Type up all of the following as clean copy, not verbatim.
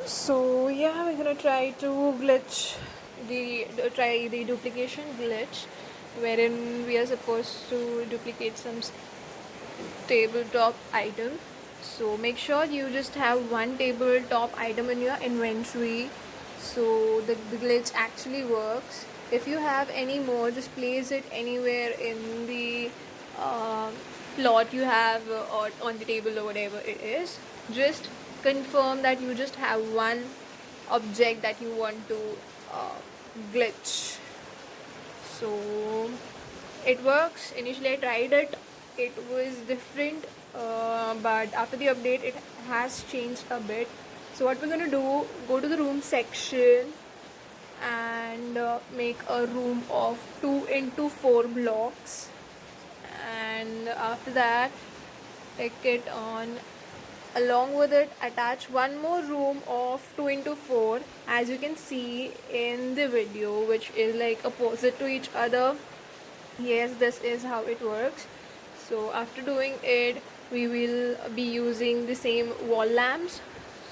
So yeah, we're gonna try to glitch try the duplication glitch, wherein we are supposed to duplicate some tabletop item. So make sure you just have one tabletop item in your inventory, so the glitch actually works. If you have any more, just place it anywhere in the uh, plot you have, or on the table or whatever it is. Just confirm that you just have one object that you want to uh, glitch. So it works. Initially I tried it, it was different, but after the update it has changed a bit. So what we're gonna do, go to the room section and make a room of 2 into 4 blocks, and after that take it on. Along with it, attach one more room of 2 into 4, as you can see in the video, which is like opposite to each other. Yes, this is how it works. So after doing it, we will be using the same wall lamps.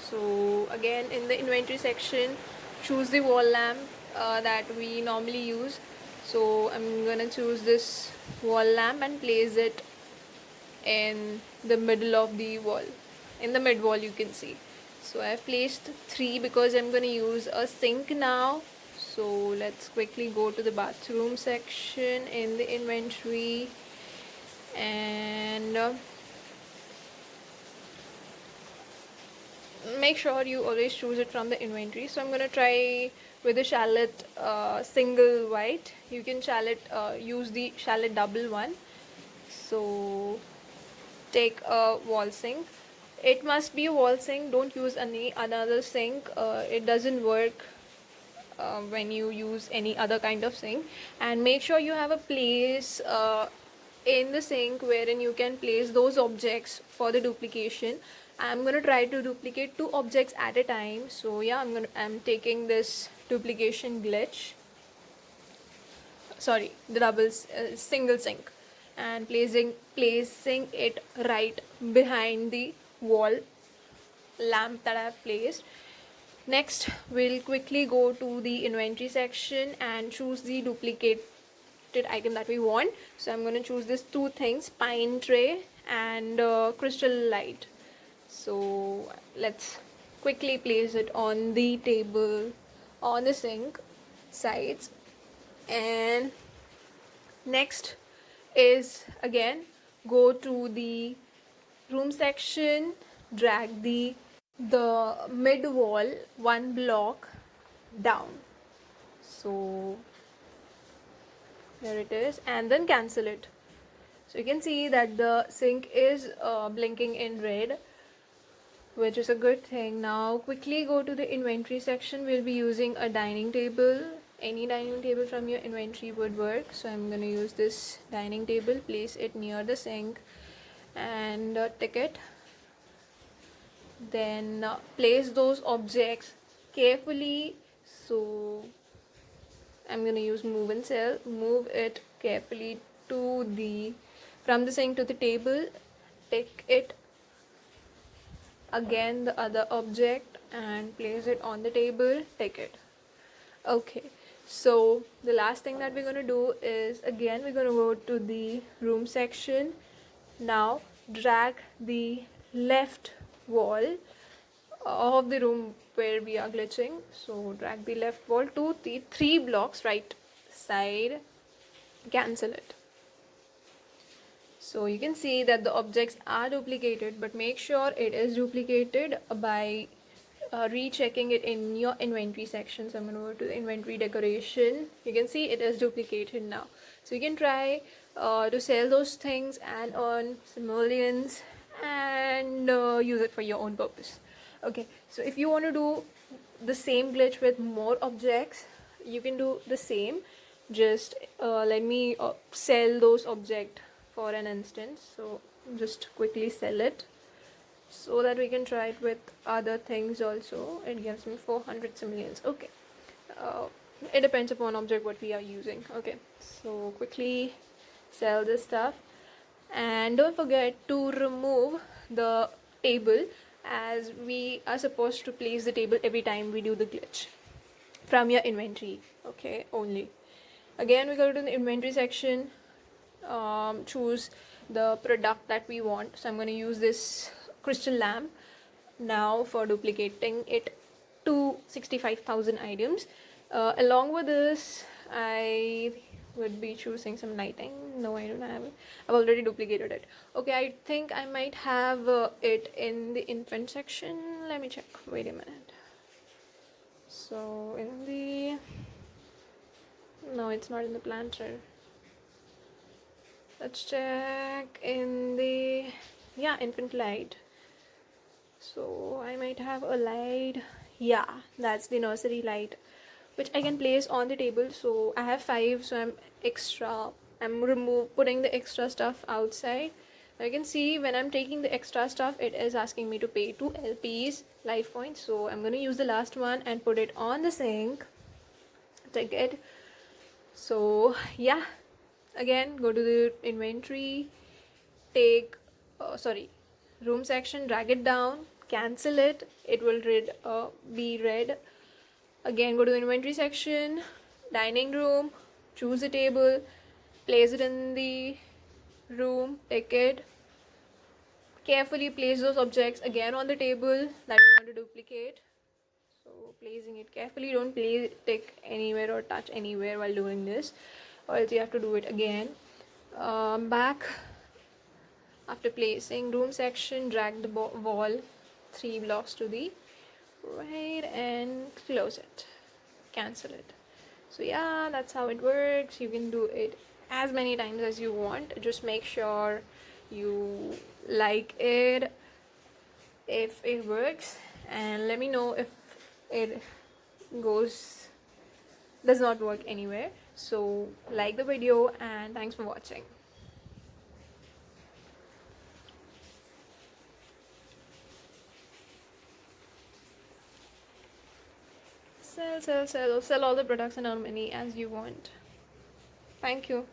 So again, in the inventory section, choose the wall lamp that we normally use. So I'm gonna choose this wall lamp and place it in the middle of the wall, in the mid wall, you can see. So I've placed 3 because I'm going to use a sink now. So let's quickly go to the bathroom section in the inventory, and make sure you always choose it from the inventory. So I'm going to try with the shallot single white. You can use the shallot double one. So take a wall sink. It must be a wall sink, don't use any another sink. It doesn't work when you use any other kind of sink. And make sure you have a place in the sink wherein you can place those objects for the duplication. I'm gonna try to duplicate 2 objects at a time. So yeah, I'm taking this duplication glitch, sorry, the single sink, and placing it right behind the wall lamp that I've placed. Next, we'll quickly go to the inventory section and choose the duplicated item that we want. So I'm going to choose these 2 things, pine tray and crystal light. So let's quickly place it on the table, on the sink sides. And next is again, go to the room section, drag the mid wall 1 block down. So there it is, and then cancel it. So you can see that the sink is blinking in red, which is a good thing. Now quickly go to the inventory section. We'll be using a dining table. Any dining table from your inventory would work. So I'm going to use this dining table, place it near the sink and tick it. Then place those objects carefully. So I'm going to use move and cell. Move it carefully to the from the sink to the table. Take it again, the other object, and place it on the table. Take it. Okay, so the last thing that we're going to do is, again, we're going to go to the room section. Now drag the left wall of the room where we are glitching. So drag the left wall to the 3 blocks right side, cancel it. So you can see that the objects are duplicated, but make sure it is duplicated by rechecking it in your inventory section. So I'm going to go to the inventory decoration. You can see it is duplicated now. So you can try to sell those things and earn simoleons and use it for your own purpose. Okay, so if you want to do the same glitch with more objects, you can do the same. Just let me sell those objects for an instance. So just quickly sell it so that we can try it with other things also. It gives me 400 simoleons. Okay, it depends upon object what we are using. Okay, so quickly sell this stuff, and don't forget to remove the table as we are supposed to place the table every time we do the glitch from your inventory. Okay, only. Again, we go to the inventory section, choose the product that we want. So I'm going to use this crystal lamp now for duplicating it to 65,000 items. Along with this, I would be choosing some lighting. No, I don't have it. I've already duplicated it. Okay, I think I might have it in the infant section. Let me check. Wait a minute. So in the, no, it's not in the planter. Let's check in the, yeah, infant light. So I might have a light. Yeah, that's the nursery light, which I can place on the table. So I have 5, so I'm putting the extra stuff outside. Now you can see when I'm taking the extra stuff, it is asking me to pay 2 LPs life points. So I'm going to use the last one and put it on the sink. Take it. So yeah, again, go to the inventory, take room section, drag it down, cancel it, it will be red. Again, go to the inventory section, dining room, choose a table, place it in the room, take it, carefully place those objects again on the table that you want to duplicate. So placing it carefully, don't take anywhere or touch anywhere while doing this, or else you have to do it again. Back, after placing room section, drag the wall 3 blocks to the right and close it, cancel it. So yeah, that's how it works. You can do it as many times as you want. Just make sure you like it if it works, and let me know if it does not work anywhere. So like the video, and thanks for watching. Sell all the products and earn money as you want. Thank you.